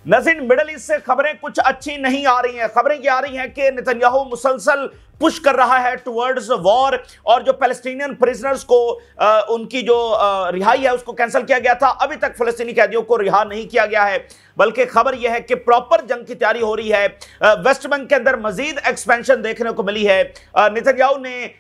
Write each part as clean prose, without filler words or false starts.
नाज़रीन, middle east से खबरें कुछ अच्छी नहीं आ रही हैं। खबरें ये आ रही हैं कि नेतन्याहू मुसलसल पुश कर रहा है टुवर्ड्स वॉर, और जो पैलेस्टीनियन प्रिजनर्स को उनकी जो रिहाई है उसको कैंसिल किया गया था। अभी तक फलस्तीनी कैदियों को रिहा नहीं किया गया है, बल्कि खबर यह है कि प्रॉपर जंग की तैयारी हो रही है। वेस्ट बैंक के अंदर मजीद एक्सपेंशन देखने को मिली है। नेतन्याहू ने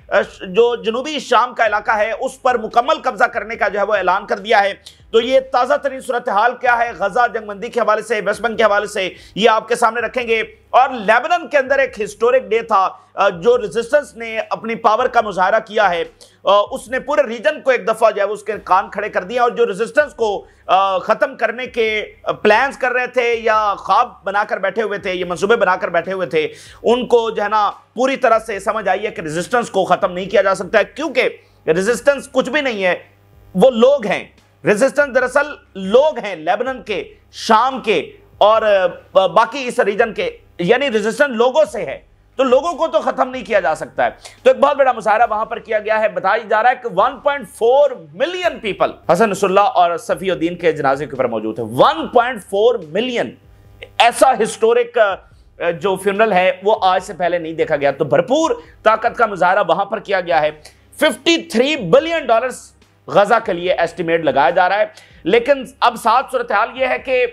जो जनूबी शाम का इलाका है उस पर मुकम्मल कब्जा करने का जो है वो ऐलान कर दिया है। तो ये ताज़ा तरीन सूरत हाल क्या है गजा जंगबंदी के हवाले से, वेस्ट बैंक के हवाले से, ये आपके सामने रखेंगे। और लेबनान के अंदर एक हिस्टोरिक डे था जो रेजिस्टेंस ने अपनी पावर का मुजाहरा किया है, उसने पूरे रीजन को एक दफा जो है उसके कान खड़े कर दिए। और जो रेजिस्टेंस को खत्म करने के प्लान्स कर रहे थे या ख्वाब बनाकर बैठे हुए थे, ये मंसूबे बनाकर बैठे हुए थे, उनको जो है ना पूरी तरह से समझ आई है कि रेजिस्टेंस को खत्म नहीं किया जा सकता है, क्योंकि रेजिस्टेंस कुछ भी नहीं है, वो लोग हैं। रेजिस्टेंस दरअसल लोग हैं लेबनान के, शाम के और बाकी इस रीजन के, यानी रेजिस्टेंस लोगों से है, तो लोगों को तो खत्म नहीं किया जा सकता है। तो एक बहुत बड़ा मुजाहरा वहां पर किया गया है। बताया जा रहा है कि 1.4 मिलियन पीपल हसन नसरुल्लाह और सफीउद्दीन के जनाजे के ऊपर मौजूद है। 1.4 मिलियन, ऐसा हिस्टोरिक जो फ्यूनरल है वो आज से पहले नहीं देखा गया। तो भरपूर ताकत का मुजाहरा वहां पर किया गया है। $53 बिलियन गजा के लिए एस्टिमेट लगाया जा रहा है। लेकिन अब साथ सूरत हाल यह है कि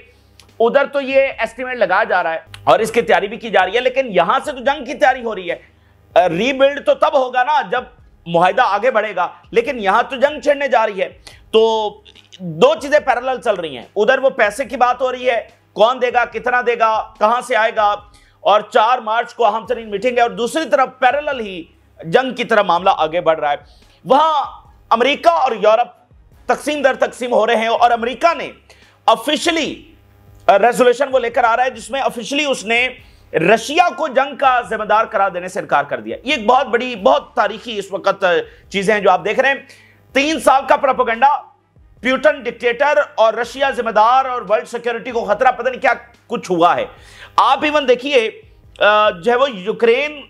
उधर तो ये एस्टिमेट लगाया जा रहा है और इसकी तैयारी भी की जा रही है, लेकिन यहां से तो जंग की तैयारी हो रही है। रीबिल्ड तो तब होगा ना जब मुआहिदा आगे बढ़ेगा, लेकिन यहां तो जंग छिड़ने जा रही है। तो दो चीजें पैरेलल चल रही हैं। उधर वो पैसे की बात हो रही है, कौन देगा, कितना देगा, कहां से आएगा, और 4 मार्च को अहम तरीन मीटिंग है। और दूसरी तरफ पैरेलल ही जंग की तरफ मामला आगे बढ़ रहा है। वहां अमेरिका और यूरोप तकसीम दर तकसीम हो रहे हैं, और अमेरिका ने ऑफिशियली रेजोल्यूशन वो लेकर आ रहा है जिसमें ऑफिशियली उसने रशिया को जंग का जिम्मेदार करार देने से इनकार कर दिया। ये एक बहुत बड़ी, बहुत तारीखी इस वक्त चीजें हैं जो आप देख रहे हैं। 3 साल का प्रोपेगेंडा, प्यूटन डिक्टेटर और रशिया जिम्मेदार, और वर्ल्ड सिक्योरिटी को खतरा, पता नहीं क्या कुछ हुआ है। आप इवन देखिए जो है वो यूक्रेन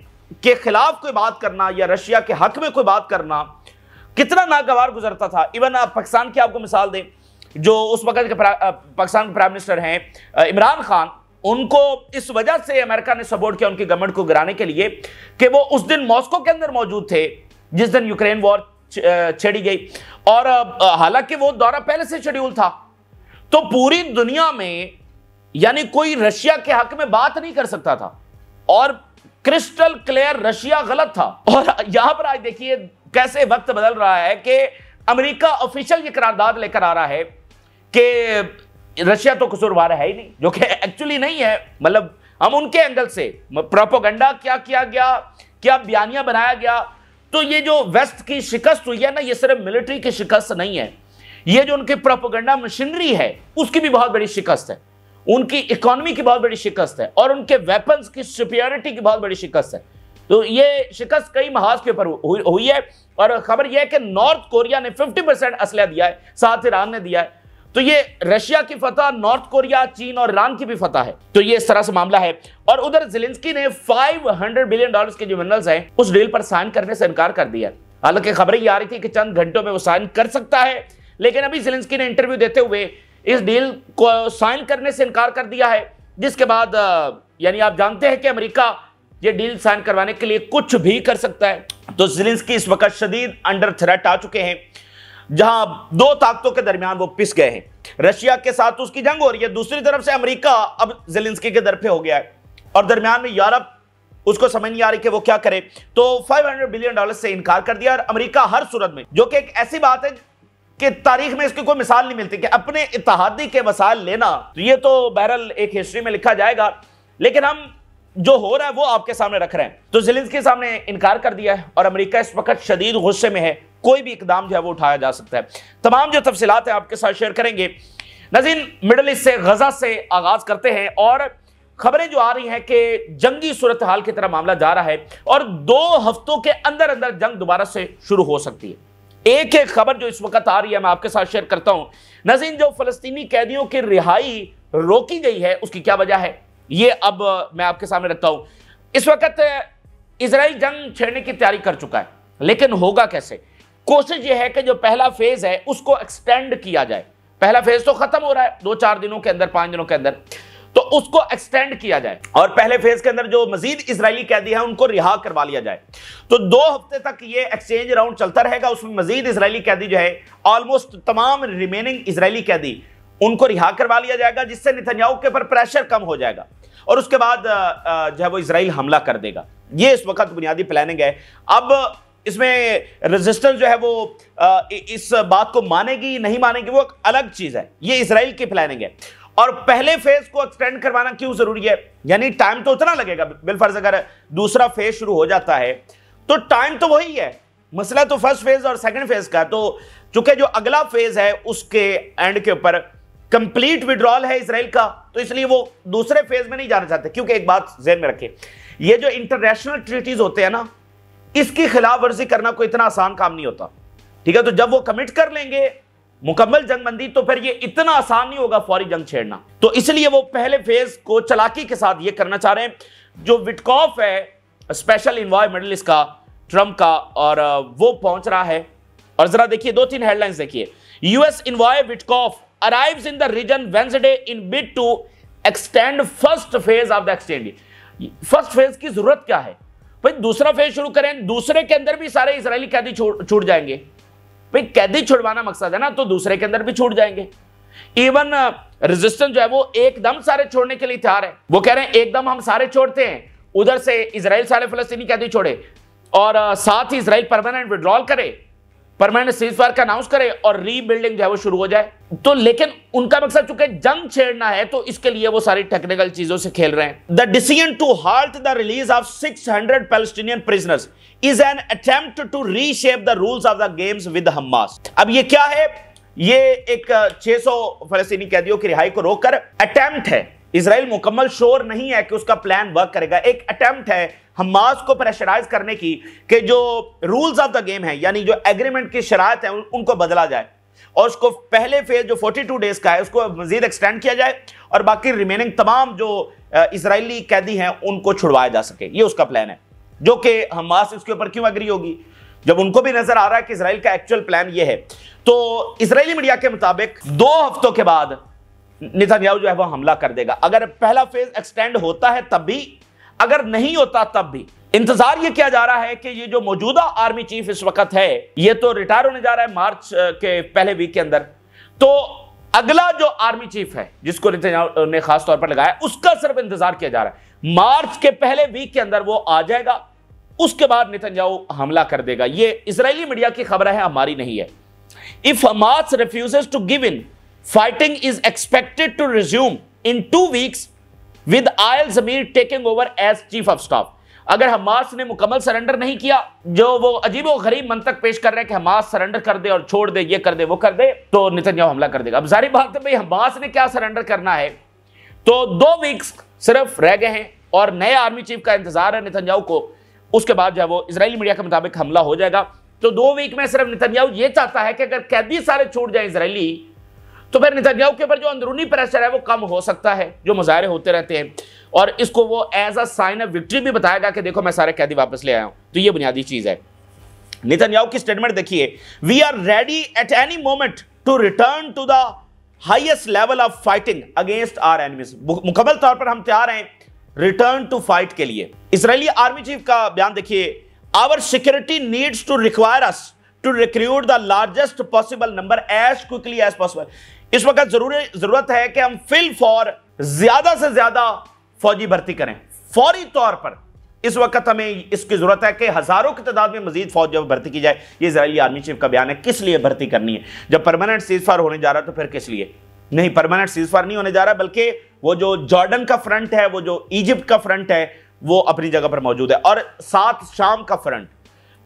के खिलाफ कोई बात करना या रशिया के हक में कोई बात करना कितना नागवार गुजरता था। इवन पाकिस्तान की आपको मिसाल दें, जो उस वक्त के पाकिस्तान के प्राइम मिनिस्टर हैं इमरान खान, उनको इस वजह से अमेरिका ने सपोर्ट किया उनकी गवर्नमेंट को गिराने के लिए कि वो उस दिन मॉस्को के अंदर मौजूद थे जिस दिन यूक्रेन वॉर छेड़ी गई, और हालांकि वो दौरा पहले से शेड्यूल था। तो पूरी दुनिया में यानी कोई रशिया के हक में बात नहीं कर सकता था, और क्रिस्टल क्लियर रशिया गलत था। और यहां पर आज देखिए कैसे वक्त बदल रहा है कि अमेरिका ऑफिशियल ये करारदाद लेकर आ रहा है कि रशिया तो कसूरवार है ही नहीं, जो कि एक्चुअली नहीं है। मतलब हम उनके एंगल से प्रोपेगेंडा क्या किया गया, क्या बयानिया बनाया गया। तो ये जो वेस्ट की शिकस्त हुई है ना, ये सिर्फ मिलिट्री की शिकस्त नहीं है, ये जो उनकी प्रोपेगेंडा मशीनरी है उसकी भी बहुत बड़ी शिकस्त है, उनकी इकोनॉमी की बहुत बड़ी शिकस्त है, और उनके वेपन्स की सुपीरियरिटी की बहुत बड़ी शिकस्त है। तो ये शिकस्त कई महाज के ऊपर हुई है। और खबर यह है कि नॉर्थ कोरिया ने 50% असला दिया है, साथ ईरान ने दिया है। तो ये रशिया की फतह, नॉर्थ कोरिया, चीन और ईरान की भी फतह है। तो ये इस तरह से मामला है। और उधर ज़ेलेंस्की ने $500 बिलियन के जो मिनरल्स हैं उस डील पर साइन करने से इनकार कर दिया। हालांकि खबरें ये आ रही थी कि चंद घंटों में वो साइन कर सकता है, लेकिन अभी ज़ेलेंस्की ने इंटरव्यू देते हुए इस डील को साइन करने से इनकार कर दिया है। जिसके बाद यानी आप जानते हैं कि अमेरिका ये डील साइन करवाने के लिए कुछ भी कर सकता है। तो ज़ेलेंस्की इस वक्त शदीद अंडर थ्रेट आ चुके हैं, जहां दो ताकतों के दरमियान वो पिस गए हैं। रशिया के साथ उसकी जंग हो रही है, दूसरी तरफ से अमेरिका अब ज़ेलेंस्की के दर पे हो गया है, और दरमियान में यूरोप उसको समझ नहीं आ रही कि वो क्या करे। तो $500 बिलियन से इनकार कर दिया। और अमेरिका हर सूरत में, जो कि एक ऐसी बात है कि तारीख में इसकी कोई मिसाल नहीं मिलती कि अपने इत्तेहादी के वसाइल लेना, तो ये तो बहरहाल एक हिस्ट्री में लिखा जाएगा। लेकिन हम जो हो रहा है वो आपके सामने रख रहे हैं। तो ज़ेलेंस्की के सामने इनकार कर दिया है, और अमेरिका इस वक्त शदीद गुस्से में है। कोई भी इकदाम जो है वो उठाया जा सकता है। तमाम जो तफसीलात है आपके साथ शेयर करेंगे। नाज़रीन, मिडल ईस्ट से, गजा से आगाज करते हैं, और खबरें जो आ रही हैं कि जंगी सूरत हाल की तरह मामला जा रहा है, और 2 हफ्तों के अंदर अंदर जंग दोबारा से शुरू हो सकती है। एक एक खबर जो इस वक्त आ रही है मैं आपके साथ शेयर करता हूं। नाज़रीन, जो फलस्तीनी कैदियों की रिहाई रोकी गई है उसकी क्या वजह है, ये अब मैं आपके सामने रखता हूं। इस वक्त इजराइल जंग छेड़ने की तैयारी कर चुका है, लेकिन होगा कैसे? कोशिश यह है कि जो पहला फेज है उसको एक्सटेंड किया जाए। पहला फेज तो खत्म हो रहा है 2-4 दिनों के अंदर, 5 दिनों के अंदर। तो उसको एक्सटेंड किया जाए और पहले फेज के अंदर जो मजीद इजरायली कैदी हैं उनको रिहा करवा लिया जाए। तो 2 हफ्ते तक ये एक्सचेंज राउंड चलता रहेगा, उसमें मजीद इजरायली कैदी जो है ऑलमोस्ट तमाम रिमेनिंग इजरायली कैदी उनको रिहा करवा लिया जाएगा, जिससे नेतन्याहू के ऊपर प्रेशर कम हो जाएगा और उसके बाद जो है वो इजराइल हमला कर देगा। ये इस वक्त बुनियादी प्लानिंग है। अब इसमें रेजिस्टेंस जो है वो इस बात को मानेगी नहीं मानेगी वो एक अलग चीज है, ये इजराइल की प्लानिंग है। और पहले फेज को एक्सटेंड करवाना क्यों जरूरी है, यानी टाइम तो उतना लगेगा, बिलफर्ज अगर दूसरा फेज शुरू हो जाता है तो टाइम तो वही है, मसला तो फर्स्ट फेज और सेकंड फेज का। तो चूंकि जो अगला फेज है उसके एंड के ऊपर कंप्लीट विड्रॉल है इसराइल का, तो इसलिए वो दूसरे फेज में नहीं जाना चाहते। क्योंकि एक बात ध्यान में रखें, ये जो इंटरनेशनल ट्रीटीज होते हैं ना, इसकी खिलाफ वर्जी करना कोई इतना आसान काम नहीं होता, ठीक है। तो जब वो कमिट कर लेंगे मुकम्मल जंगबंदी, तो फिर ये इतना आसान नहीं होगा फौरी जंग छेड़ना। तो इसलिए वो पहले फेज को चालाकी के साथ ये करना चाह रहे हैं। जो विटकॉफ है स्पेशल इन्वॉय मिडल ईस्ट का ट्रंप का, और वो पहुंच रहा है। और जरा देखिए 2-3 हेडलाइंस देखिए। US envoy Witkoff arrives in the region Wednesday in bid to extend first phase of the exchange। First phase की जरूरत क्या है भाई, दूसरा फेज शुरू करें, दूसरे के अंदर भी सारे इजरायली कैदी छूट जाएंगे भाई, कैदी छुड़वाना मकसद है ना, तो दूसरे के अंदर भी छूट जाएंगे। इवन रेजिस्टेंस जो है वो एकदम सारे छोड़ने के लिए तैयार है, वो कह रहे हैं एकदम हम सारे छोड़ते हैं, उधर से इजराइल सारे फलस्तीनी कैदी छोड़े और साथ ही इजराइल परमानेंट विड्रॉल करे, परमानेंट सीजफायर का अनाउंस करे और रीबिल्डिंग जो है वो शुरू हो जाए। तो लेकिन उनका मकसद चूंकि जंग छेड़ना है, तो इसके लिए वो सारी टेक्निकल चीजों से खेल रहे हैं। The decision to halt the release of 600 Palestinian prisoners is an attempt to reshape the rules of the games with Hamas. अब ये क्या है, ये एक 600 फलस्तीनी कैदियों की रिहाई को रोककर अटेम्प्ट है। इजराइल मुकम्मल श्योर नहीं है कि उसका प्लान वर्क करेगा, एक अटेम्प्ट है हमास को प्रेशराइज करने की कि जो रूल्स ऑफ द गेम है, यानी जो एग्रीमेंट की शराइत है उनको बदला जाए और उसको पहले फेज जो 42 डेज का है उसको मजीद एक्सटेंड किया जाए और बाकी रिमेनिंग तमाम जो इजरायली कैदी हैं उनको छुड़वाया जा सके। ये उसका प्लान है, जो कि हमास इसके ऊपर क्यों एग्री होगी जब उनको भी नजर आ रहा है कि इजराइल का एक्चुअल प्लान ये है। तो इजरायली मीडिया के मुताबिक 2 हफ्तों के बाद नेतन्याहू जो है वो हमला कर देगा। अगर पहला फेज एक्सटेंड होता है तब भी, अगर नहीं होता तब भी। इंतजार ये किया जा रहा है कि ये जो मौजूदा आर्मी चीफ इस वक्त है, ये तो रिटायर होने जा रहा है मार्च के पहले वीक के अंदर, तो अगला जो आर्मी चीफ है जिसको नेतन्याहू ने खास तौर पर लगाया, उसका सिर्फ इंतजार किया जा रहा है। मार्च के पहले वीक के अंदर वो आ जाएगा, उसके बाद नेतन्याहू हमला कर देगा। ये इजरायली मीडिया की खबर है, हमारी नहीं है। If Hamas refuses to give in, fighting is expected to resume in 2 weeks with Eyal Zamir taking over as chief of staff. अगर हमास ने मुकम्मल सरेंडर नहीं किया, जो वो अजीबो गरीब मंतक पेश कर रहे हैं कि हमास सरेंडर कर दे और छोड़ दे, ये कर दे वो कर दे, तो नेतन्याहू हमला कर देगा। अब जारी बात है भाई, हमास ने क्या सरेंडर करना है। तो 2 वीक्स सिर्फ रह गए हैं और नए आर्मी चीफ का इंतजार है नेतन्याहू को। उसके बाद जो है वो इजरायली मीडिया के मुताबिक हमला हो जाएगा। तो 2 वीक में सिर्फ नेतन्याहू ये चाहता है कि अगर कैदी सारे छूट जाए इजरायली, तो फिर नेतन्याहू के ऊपर जो अंदरूनी प्रेशर है वो कम हो सकता है, जो मुजाहरे होते रहते हैं, और इसको वो as a sign of victory भी बताएगा कि देखो मैं सारे कैदी वापस ले आया हूं। तो ये बुनियादी चीज है। नेतन्याहू की स्टेटमेंट देखिए, we are ready at any moment to return to the highest level of fighting against our enemies. मुकम्मल तौर पर हम तैयार हैं रिटर्न टू फाइट के लिए। इजरायली आर्मी चीफ का बयान देखिए, our security needs to require us to recruit the largest possible number as quickly as possible. इस वक्त जरूरत है कि हम फिल फॉर ज्यादा से ज्यादा फौजी भर्ती करें फौरी तौर पर। इस वक्त हमें इसकी जरूरत है कि हजारों की तादाद में मजीद फौज भर्ती की जाए। ये इजरायली आर्मी चीफ का बयान है। किस लिए भर्ती करनी है? जब परमानेंट सीजफायर होने जा रहा है तो फिर किस लिए? नहीं, परमानेंट सीजफायर नहीं होने जा रहा, बल्कि वो जो जॉर्डन का फ्रंट है, वो जो इजिप्ट का फ्रंट है, वो अपनी जगह पर मौजूद है, और साथ शाम का फ्रंट।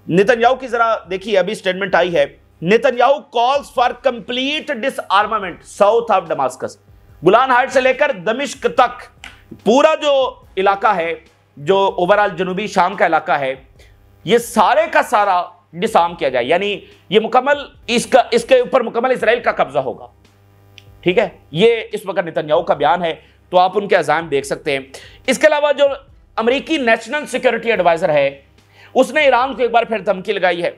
नेतन्याहू की जरा देखिए, अभी स्टेटमेंट आई है, Netanyahu calls for complete disarmament south of Damascus. Golan height से लेकर दमिश्क तक पूरा जो इलाका है, जो ओवरऑल जनूबी शाम का इलाका है, ये सारे का सारा डिसआर्म किया जाए, यानी ये मुकम्मल इसके ऊपर मुकम्मल इजराइल का कब्जा होगा। ठीक है, ये इस वक्त नेतन्याहू का बयान है, तो आप उनके अज़ाम देख सकते हैं। इसके अलावा जो अमेरिकी नेशनल सिक्योरिटी एडवाइजर है, उसने ईरान को एक बार फिर धमकी लगाई है।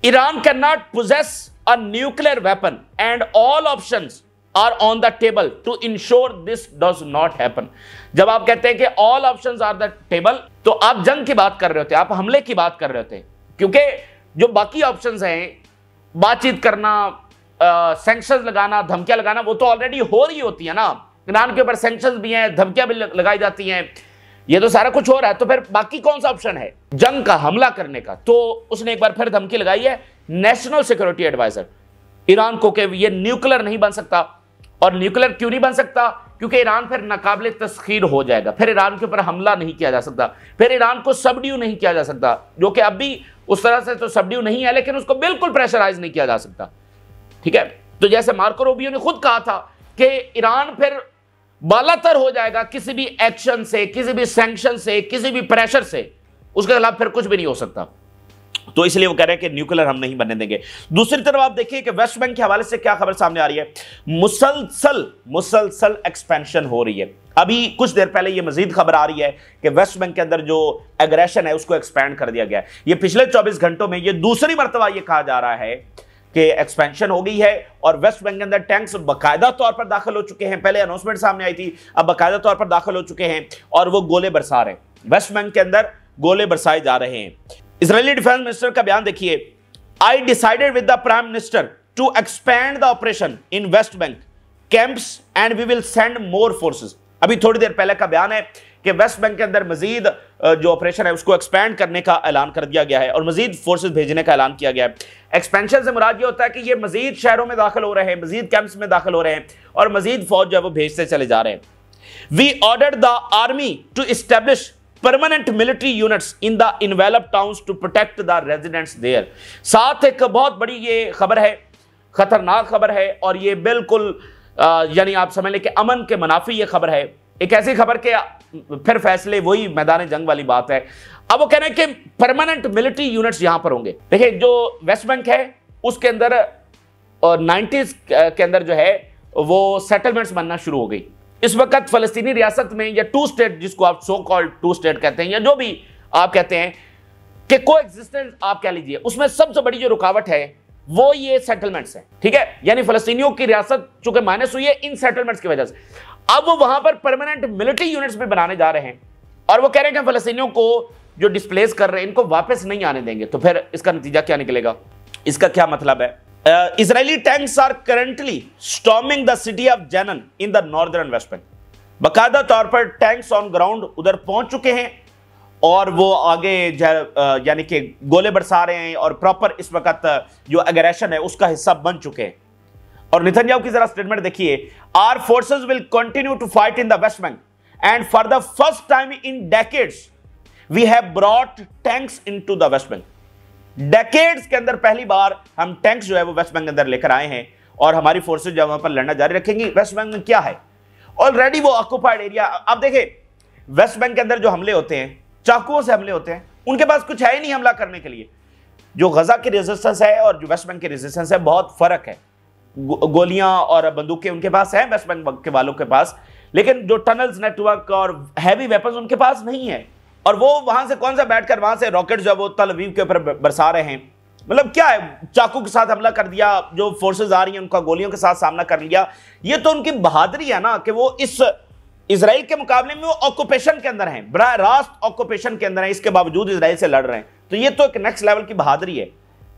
Iran can not possess a nuclear weapon and all options are on the table to ensure this does not happen. जब आप कहते हैं कि all options are the table, तो आप जंग की बात कर रहे होते, आप हमले की बात कर रहे होते, क्योंकि जो बाकी ऑप्शंस हैं, बातचीत करना, सैंक्शंस लगाना, धमकियां लगाना, वो तो ऑलरेडी हो रही होती है ना। ईरान के ऊपर सैंक्शंस भी हैं, धमकियां भी लगाई जाती हैं, ये तो सारा कुछ हो रहा है। तो फिर बाकी कौन सा ऑप्शन है जंग का, हमला करने का? तो उसने एक बार फिर धमकी लगाई है नेशनल सिक्योरिटी एडवाइजर ईरान को कि ये न्यूक्लियर नहीं बन सकता। और न्यूक्लियर क्यों नहीं बन सकता? क्योंकि ईरान फिर नाकाबिले तस्खीर हो जाएगा, फिर ईरान के ऊपर हमला नहीं किया जा सकता, फिर ईरान को सबड्यू नहीं किया जा सकता, जो कि अब भी उस तरह से तो सबड्यू नहीं है, लेकिन उसको बिल्कुल प्रेशराइज नहीं किया जा सकता। ठीक है, तो जैसे मार्को रूबियो ने खुद कहा था कि ईरान फिर बालातर हो जाएगा किसी भी एक्शन से, किसी भी सैंक्शन से, किसी भी प्रेशर से, उसके खिलाफ फिर कुछ भी नहीं हो सकता। तो इसलिए वो कह रहे हैं कि न्यूक्लियर हम नहीं बनने देंगे। दूसरी तरफ आप देखिए कि वेस्ट बैंक के हवाले से क्या खबर सामने आ रही है। मुसलसल एक्सपेंशन हो रही है। अभी कुछ देर पहले ये मजीद खबर आ रही है कि वेस्ट बैंक के अंदर जो एग्रेशन है उसको एक्सपेंड कर दिया गया है। ये पिछले 24 घंटों में ये दूसरी मरतबा ये कहा जा रहा है कि एक्सपेंशन हो गई है और वेस्ट बैंक के अंदर टैंक्स बाकायदा तौर पर दाखिल हो चुके हैं। पहले अनाउंसमेंट सामने आई थी, अब बाकायदा तौर पर दाखिल हो चुके हैं और वो गोले बरसा रहे हैं। वेस्ट बैंक के अंदर गोले बरसाए जा रहे हैं। इजरायली डिफेंस मिनिस्टर का बयान देखिए, I decided with the prime minister to expand the operation in West Bank camps and we will send more forces. अभी थोड़ी देर पहले का बयान है कि वेस्ट बैंक के अंदर मजीद जो ऑपरेशन है उसको एक्सपैंड करने का ऐलान कर दिया गया है और मजीद फोर्सेस भेजने का ऐलान किया गया है। एक्सपेंशन से मुराद ये होता है कि ये मजीद शहरों में दाखिल हो रहे हैं, मजीद कैंप्स में दाखिल हो रहे हैं और मजीद फौज जो है वो भेजते चले जा रहे हैं। We ordered the army to establish permanent military units in the enveloped towns to protect the residents there. साथ एक बहुत बड़ी ये खबर है, खतरनाक खबर है और ये बिल्कुल यानी आप समझ लें कि अमन के मुनाफी ये खबर है। एक ऐसी खबर के फिर फैसले, वही मैदान जंग वाली बात है। अब वो कह रहे हैं कि परमानेंट मिलिट्री यूनिट्स यहां पर होंगे। देखिए जो वेस्ट बैंक है उसके अंदर 90s के अंदर जो है वो सेटलमेंट्स बनना शुरू हो गई। इस वक्त फलस्तीनी रियासत में या टू स्टेट, जिसको आप सो कॉल्ड टू स्टेट कहते हैं या जो भी आप कहते हैं कि कोएग्जिस्टेंस आप कह लीजिए, उसमें सबसे बड़ी जो रुकावट है वो ये सेटलमेंट्स हैं। ठीक है, यानी फलस्तीनियों की रियासत चूंकि माइनस हुई है इन सेटलमेंट्स की वजह से। अब वो वहां पर परमानेंट मिलिट्री यूनिट्स भी बनाने जा रहे हैं और वो कह रहे हैं कि फलस्तीनियों को जो डिस्प्लेस कर रहे हैं इनको वापस नहीं आने देंगे। तो फिर इसका नतीजा क्या निकलेगा, इसका क्या मतलब है? Israeli tanks are currently storming the city of Jenin in the northern West Bank. बाकायदा तौर पर टैंक्स ऑन ग्राउंड उधर पहुंच चुके हैं और वो आगे यानी कि गोले बरसा रहे हैं और प्रॉपर इस वक्त जो एग्रेशन है उसका हिस्सा बन चुके हैं। और नेतन्याहू की जरा स्टेटमेंट देखिए, our forces will continue to fight in the West Bank and for the first time in decades we have brought tanks into the West Bank. Decades के अंदर पहली बार हम टैंक्स जो है वो वेस्ट बैंक के अंदर लेकर आए हैं और हमारी फोर्सेस जो वहां पर लड़ना जारी रखेंगी। वेस्ट बैंक में क्या है, ऑलरेडी वो ऑक्युपाइड एरिया। अब देखिए वेस्ट बैंक के अंदर जो हमले होते हैं, चाकुओं से हमले होते हैं, उनके पास कुछ है ही नहीं हमला करने के लिए। जो गजा की रेजिस्टेंस है और जो वेस्ट बैंक की रेजिस्टेंस है बहुत फर्क है। गोलियां और बंदूकें उनके पास है वेस्ट बैंक के वालों के पास, लेकिन जो टनल्स नेटवर्क और हैवी वेपन्स उनके पास नहीं है। और वो वहां से कौन सा बैठकर वहां से रॉकेट जो वो तल अवीव के ऊपर बरसा रहे हैं। मतलब क्या है, चाकू के साथ हमला कर दिया, जो फोर्सेस आ रही हैं उनका गोलियों के साथ सामना कर लिया। ये तो उनकी बहादुरी है ना कि वो इस इजराइल के मुकाबले में वो ऑक्यूपेशन के अंदर हैं, बराह रास्त ऑक्यूपेशन के अंदर हैं, इसके बावजूद इजराइल से लड़ रहे हैं। तो ये तो एक नेक्स्ट लेवल की बहादुरी है।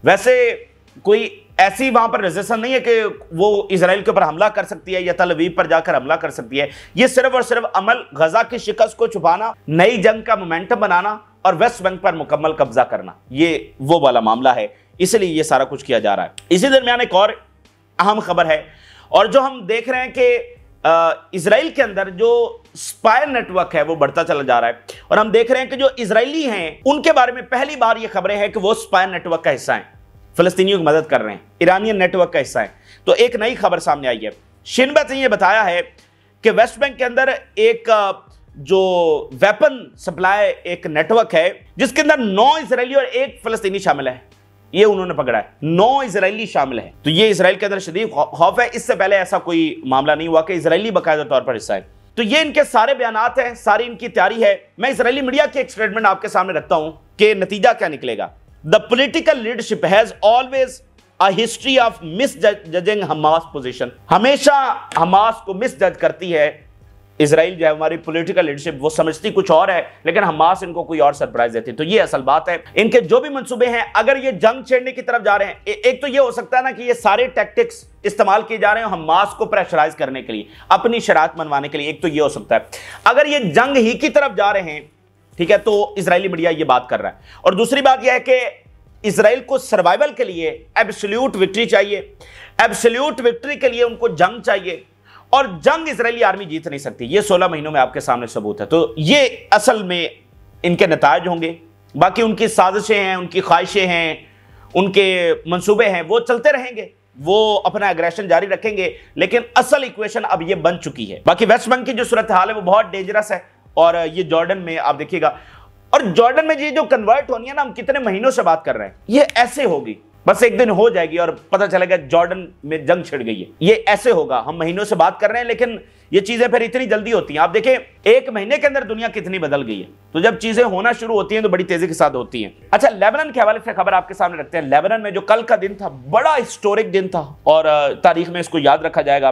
वैसे कोई ऐसी वहां पर रेजिस्टेंस नहीं है कि वो इजराइल के ऊपर हमला कर सकती है या तल अवीव पर जाकर हमला कर सकती है। ये सिर्फ और सिर्फ अमल गजा की शिकस्त को छुपाना, नई जंग का मोमेंटम बनाना और वेस्ट बैंक पर मुकम्मल कब्जा करना, ये वो वाला मामला है। इसलिए ये सारा कुछ किया जा रहा है। इसी दरमियान एक और अहम खबर है और जो हम देख रहे हैं कि इजराइल के अंदर जो स्पाई नेटवर्क है वो बढ़ता चला जा रहा है और हम देख रहे हैं कि जो इजरायली हैं उनके बारे में पहली बार ये खबरें हैं कि वो स्पाई नेटवर्क का हिस्सा है, फलस्तीनियों की मदद कर रहे हैं, ईरानियन नेटवर्क का हिस्सा है। तो एक नई खबर सामने आई है। शिन बेत ने यह बताया है कि वेस्ट बैंक के अंदर एक जो वेपन सप्लाई एक नेटवर्क है जिसके अंदर 9 इजरायली और 1 फलस्तीनी शामिल है। ये उन्होंने पकड़ा है, 9 इजरायली शामिल है। तो ये इजराइल के अंदर शदीद खौफ है। इससे पहले ऐसा कोई मामला नहीं हुआ कि इजरायली बाकायदा तौर पर हिस्सा है। तो ये इनके सारे बयानात हैं, सारी इनकी तैयारी है। मैं इजरायली मीडिया की एक स्टेटमेंट आपके सामने रखता हूं कि नतीजा क्या निकलेगा। The political leadership has always a history of miss judging Hamas position. हमेशा हमास को मिस जज करती है इजराइल, जो है हमारी पॉलिटिकल लीडरशिप, वो समझती कुछ और है, लेकिन हमास इनको कोई और सरप्राइज देती है। तो ये असल बात है। इनके जो भी मंसूबे हैं, अगर ये जंग छेड़ने की तरफ जा रहे हैं, एक तो ये हो सकता है ना कि ये सारे टैक्टिक्स इस्तेमाल किए जा रहे हैं हमास को प्रेशराइज करने के लिए, अपनी शरारत मनवाने के लिए। एक तो ये हो सकता है। अगर ये जंग ही की तरफ जा रहे हैं, ठीक है, तो इजरायली मीडिया ये बात कर रहा है। और दूसरी बात यह है कि इजराइल को सर्वाइवल के लिए एब्सोल्यूट विक्ट्री चाहिए। एब्सोल्यूट विक्ट्री के लिए उनको जंग चाहिए, और जंग इजरायली आर्मी जीत नहीं सकती। ये 16 महीनों में आपके सामने सबूत है। तो ये असल में इनके नतायज होंगे। बाकी उनकी साजिशें हैं, उनकी ख्वाहिशें हैं, उनके मंसूबे हैं, वो चलते रहेंगे, वो अपना एग्रेशन जारी रखेंगे। लेकिन असल इक्वेशन अब ये बन चुकी है। बाकी वेस्ट बैंक की जो सूरत हाल है वो बहुत डेंजरस है। और ये जॉर्डन में आप देखिएगा, और जॉर्डन में ये जो कन्वर्ट होनी है ना, हम कितने महीनों से बात कर रहे हैं, ये ऐसे होगी, बस एक दिन हो जाएगी और पता चलेगा जॉर्डन में जंग छिड़ गई है। ये ऐसे होगा। हम महीनों से बात कर रहे हैं, लेकिन ये चीजें फिर इतनी जल्दी होती हैं। आप देखें, एक महीने के अंदर दुनिया कितनी बदल गई है। तो जब चीजें होना शुरू होती हैं तो बड़ी तेजी के साथ होती हैं। अच्छा, लेबनान के हवाले से खबर आपके सामने रखते हैं। लेबनान में जो कल का दिन था, बड़ा हिस्टोरिक दिन था और तारीख में इसको याद रखा जाएगा।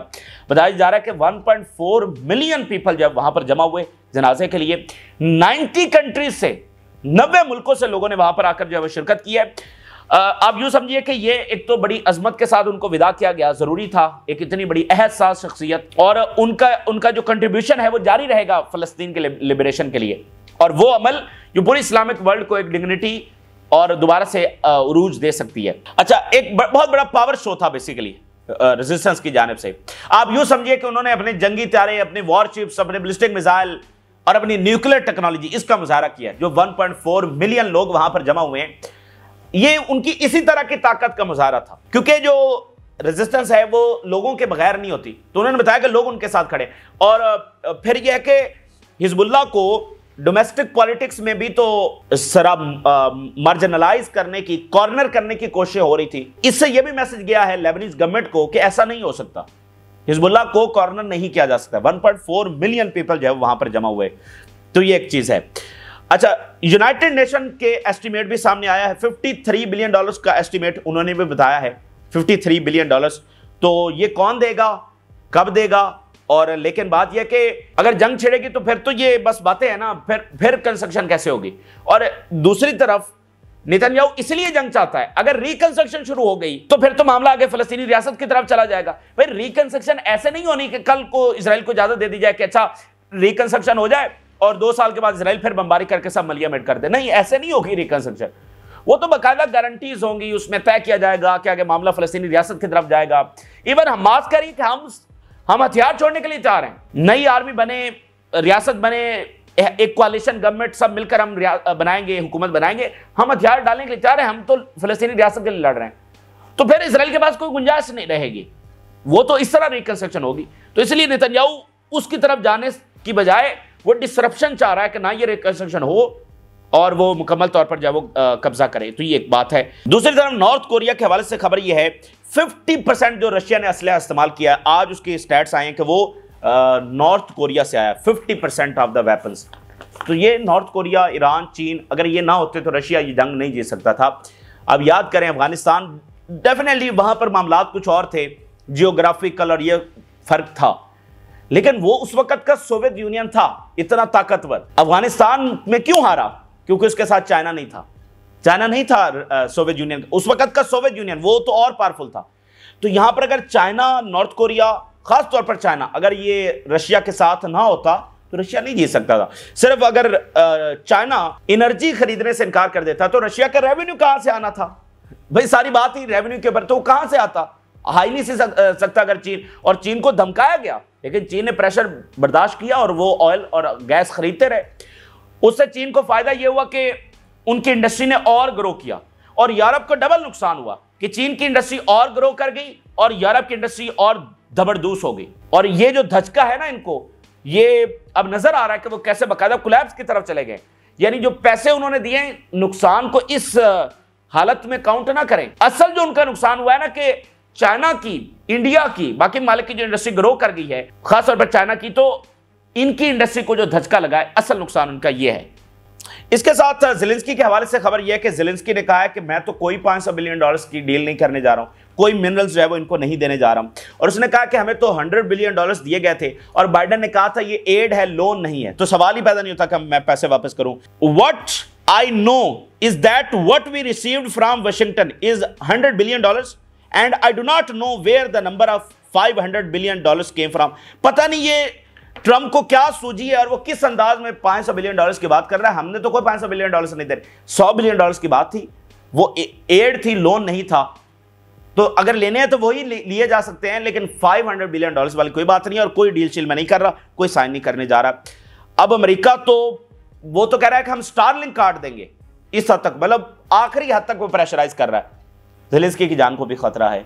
बताया जा रहा है कि 1.4 मिलियन पीपल जब वहां पर जमा हुए जनाजे के लिए, 90 कंट्रीज से, 90 मुल्कों से लोगों ने वहां पर आकर जो है शिरकत की है। आप यूं समझिए कि ये एक तो बड़ी अजमत के साथ उनको विदा किया गया, जरूरी था। एक इतनी बड़ी अहसास शख्सियत, और उनका जो कंट्रीब्यूशन है वो जारी रहेगा फलस्तीन के लिबरेशन के लिए। और वो अमल जो पूरी इस्लामिक वर्ल्ड को एक डिग्निटी और दोबारा से उरूज दे सकती है। अच्छा, एक बहुत बड़ा पावर शो था बेसिकली रेजिस्टेंस की जानिब से। आप यूं समझिए कि उन्होंने अपने जंगी तारे, अपने वॉरशिप्स, अपने बैलिस्टिक मिसाइल और अपनी न्यूक्लियर टेक्नोलॉजी, इसका मुजाहरा किया। जो 1.4 मिलियन लोग वहां पर जमा हुए हैं, ये उनकी इसी तरह की ताकत का मुजाहरा था। क्योंकि जो रेजिस्टेंस है वो लोगों के बगैर नहीं होती। तो उन्होंने बताया कि लोग उनके साथ खड़े। और फिर यह है कि हिजबुल्लाह को डोमेस्टिक पॉलिटिक्स में भी तो मार्जिनलाइज करने की, कॉर्नर करने की कोशिश हो रही थी। इससे यह भी मैसेज गया है लेबनीज गवर्नमेंट को कि ऐसा नहीं हो सकता, हिजबुल्लाह को कॉर्नर नहीं किया जा सकता। 1.4 मिलियन पीपल जो है वहां पर जमा हुए। तो ये एक चीज है। अच्छा, यूनाइटेड नेशन के एस्टिमेट भी सामने आया है। $53 बिलियन का एस्टिमेट उन्होंने भी बताया है। $53 बिलियन। तो ये कौन देगा, कब देगा? और लेकिन बात यह कि अगर जंग छिड़ेगी तो फिर तो ये बस बातें हैं ना, फिर कंस्ट्रक्शन कैसे होगी? और दूसरी तरफ नेतन्याहू इसलिए जंग चाहता है, अगर रिकंस्ट्रक्शन शुरू हो गई तो फिर तो मामला आगे फलस्तीनी रियासत की तरफ चला जाएगा। भाई, रिकंस्ट्रक्शन ऐसे नहीं होनी कि कल को इजराइल को इजाजत दे दी जाए कि अच्छा रिकंस्ट्रक्शन हो जाए और 2 साल के बाद इजराइल फिर बमबारी करके सब मलिया मेट कर दे। नहीं, ऐसे नहीं होगी रिकंस्ट्रक्शन। वो तो बाकायदा गारंटीज होंगी, उसमें तय किया जाएगा कि आगे मामला फलस्तीनी रियासत की तरफ जाएगा। इवन हमास कह रही कि हम हथियार छोड़ने के लिए तैयार हैं, नई आर्मी बने, रियासत बने, एक कोalition गवर्नमेंट, सब मिलकर हम बनाएंगे, हुकूमत बनाएंगे, हम हथियार डालने के लिए तैयार हैं, हम तो फलस्तीनी रियासत के लिए लड़ रहे हैं। तो फिर इजराइल के पास कोई गुंजाइश नहीं रहेगी। वो तो इस तरह रिकंस्ट्रक्शन होगी। तो इसलिए नेतन्याहू उसकी तरफ जाने की बजाय वो डिसरप्शन चाह रहा है कि ना ये रिकंस्ट्रक्शन हो और वो मुकम्मल तौर पर जब वो कब्जा करे। तो ये एक बात है। दूसरी तरफ नॉर्थ कोरिया के हवाले से खबर ये है, 50% जो रशिया ने असलहा इस्तेमाल किया है, आज उसके स्टैट्स आए हैं कि वो नॉर्थ कोरिया से आया, 50% ऑफ द वेपन्स। तो ये नॉर्थ कोरिया, ईरान, चीन, अगर ये ना होते तो रशिया ये जंग नहीं जीत सकता था। अब याद करें, अफगानिस्तान, डेफिनेटली वहां पर मामलात कुछ और थे, जियोग्राफिकल और ये फर्क था, लेकिन वो उस वक्त का सोवियत यूनियन था इतना ताकतवर। अफगानिस्तान में क्यों हारा? क्योंकि उसके साथ चाइना नहीं था। चाइना नहीं था सोवियत यूनियन, उस वक्त का सोवियत यूनियन, वो तो और पावरफुल था। तो यहां पर अगर चाइना, नॉर्थ कोरिया, खास तौर पर चाइना, अगर ये रशिया के साथ ना होता तो रशिया नहीं जीत सकता था। सिर्फ अगर चाइना एनर्जी खरीदने से इनकार कर देता तो रशिया का रेवेन्यू कहां से आना था? भाई, सारी बात ही रेवेन्यू के ऊपर, तो कहां से आता? आ ही नहीं सकता अगर चीन, और चीन को धमकाया गया, लेकिन चीन ने प्रेशर बर्दाश्त किया और वो ऑयल और गैस खरीदते रहे। उससे चीन को फायदा यह हुआ कि उनकी इंडस्ट्री ने और ग्रो किया, और यूरोप को डबल नुकसान हुआ कि चीन की इंडस्ट्री और ग्रो कर गई और यूरोप की इंडस्ट्री और जबरदस्त हो गई। और ये जो धचका है ना इनको, ये अब नजर आ रहा है कि वो कैसे बाकायदा कोलैप्स की तरफ चले गए। यानी जो पैसे उन्होंने दिए, नुकसान को इस हालत में काउंट ना करें। असल जो उनका नुकसान हुआ है ना कि चाइना की, इंडिया की, बाकी मालिक की जो इंडस्ट्री ग्रो कर गई है, खासतौर पर चाइना की, तो इनकी इंडस्ट्री को जो धचका लगा है, असल नुकसान उनका ये है। इसके साथ ज़ेलेंस्की के हवाले से खबर यह है कि ज़ेलेंस्की ने कहा है कि मैं तो कोई $500 बिलियन की डील नहीं करने जा रहा हूं, कोई मिनरल्स जो है वो इनको नहीं देने जा रहा हूं। और उसने कहा कि हमें तो $100 बिलियन दिए गए थे और बाइडेन ने कहा था ये एड है, लोन नहीं है। तो सवाल ही पैदा नहीं होता कि मैं पैसे वापस करूं। What I know is that what we received from Washington is $100 billion and I do not know where the number of $500 billion came from. पता नहीं ये ट्रंप को क्या सूझी है और वो किस अंदाज में $500 बिलियन की बात कर रहा है। हमने तो कोई $500 बिलियन नहीं दे, $100 बिलियन की बात थी, वो एड थी, लोन नहीं था। तो अगर लेने हैं तो वही लिए जा सकते हैं, लेकिन $500 बिलियन वाली कोई बात नहीं है और कोई डील शील में नहीं कर रहा, कोई साइन नहीं करने जा रहा। अब अमेरिका तो वो तो कह रहा है कि हम स्टारलिंक काट देंगे, इस हद तक, मतलब आखिरी हद तक वो प्रेशराइज कर रहा है। ज़ेलेंस्की की जान को भी खतरा है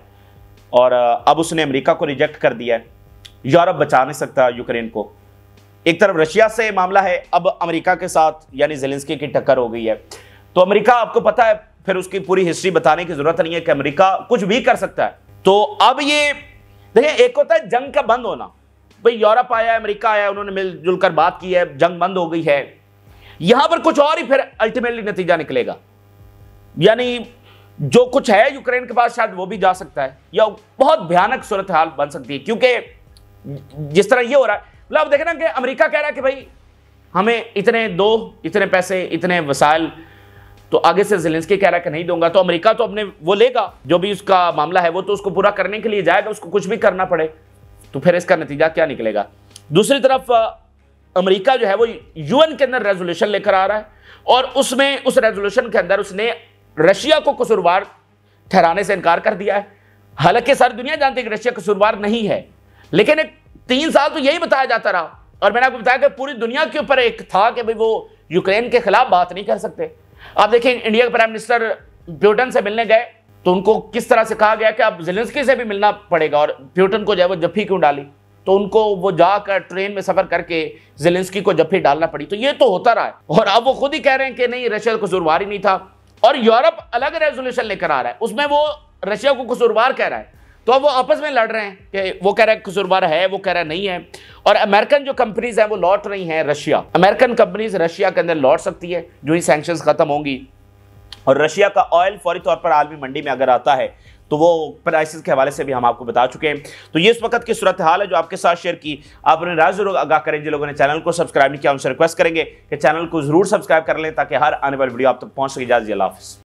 और अब उसने अमेरिका को रिजेक्ट कर दिया है। यूरोप बचा नहीं सकता यूक्रेन को। एक तरफ रशिया से मामला है, अब अमेरिका के साथ यानी ज़ेलेंस्की की टक्कर हो गई है। तो अमेरिका, आपको पता है, फिर उसकी पूरी हिस्ट्री बताने की जरूरत नहीं है कि अमेरिका कुछ भी कर सकता है। तो अब ये देखिए, एक होता है जंग का बंद होना, भाई यूरोप आया, अमेरिका आया, उन्होंने मिलजुल कर बात की है, जंग बंद हो गई है। यहां पर कुछ और ही फिर अल्टीमेटली नतीजा निकलेगा, यानी जो कुछ है यूक्रेन के पास शायद वो भी जा सकता है या बहुत भयानक सूरत हाल बन सकती है। क्योंकि जिस तरह ये हो रहा है, मतलब आप देखें ना कि अमेरिका कह रहा है कि भाई हमें इतने दो, इतने पैसे, इतने वसाइल, तो आगे से ज़ेलेंस्की कह रहा है कि नहीं दूंगा। तो अमेरिका तो अपने वो लेगा, जो भी उसका मामला है वो तो उसको पूरा करने के लिए जाएगा, उसको कुछ भी करना पड़े। तो फिर इसका नतीजा क्या निकलेगा। दूसरी तरफ अमेरिका जो है वो यूएन के अंदर रेजोल्यूशन लेकर आ रहा है और उसमें उस रेजोल्यूशन के अंदर उसने रशिया को कसूरवार ठहराने से इनकार कर दिया है। हालांकि सारी दुनिया जानती है कि रशिया कसूरवार नहीं है, लेकिन 3 साल तो यही बताया जाता रहा। और मैंने आपको बताया कि पूरी दुनिया के ऊपर एक था कि भाई वो यूक्रेन के खिलाफ बात नहीं कर सकते। आप देखें, इंडिया के प्राइम मिनिस्टर प्यूटन से मिलने गए तो उनको किस तरह से कहा गया कि अब ज़ेलेंस्की से भी मिलना पड़ेगा, और प्यूटन को जो है वो जफ्फी क्यों डाली, तो उनको वो जाकर ट्रेन में सफर करके ज़ेलेंस्की को जफ्फी डालना पड़ी। तो ये तो होता रहा है और अब वो खुद ही कह रहे हैं कि नहीं, रशिया कसूरवार ही नहीं था। और यूरोप अलग रेजोल्यूशन लेकर आ रहा है, उसमें वो रशिया को कसूरवार कह रहा है। तो अब वो आपस में लड़ रहे हैं कि वो कह रहा है कसूरवार है, वो कह रहा है नहीं है। और अमेरिकन जो कंपनीज हैं वो लौट रही हैं रशिया। अमेरिकन कंपनीज रशिया के अंदर लौट सकती है जो ही सैंक्शंस खत्म होंगी। और रशिया का ऑयल फौरी तौर पर आलमी मंडी में अगर आता है तो वो प्राइसेस के हवाले से भी हम आपको बता चुके हैं। तो ये इस वक्त की सूरत हाल है जो आपके साथ शेयर की। आप अपने राय जरूर आगाह करें। जिन लोगों ने चैनल को सब्सक्राइब नहीं किया उनसे रिक्वेस्ट करेंगे कि चैनल को जरूर सब्सक्राइब कर लें ताकि हर आने वाली वीडियो आप तक पहुंच सके। इजाज़त, अल्लाह हाफ़िज़।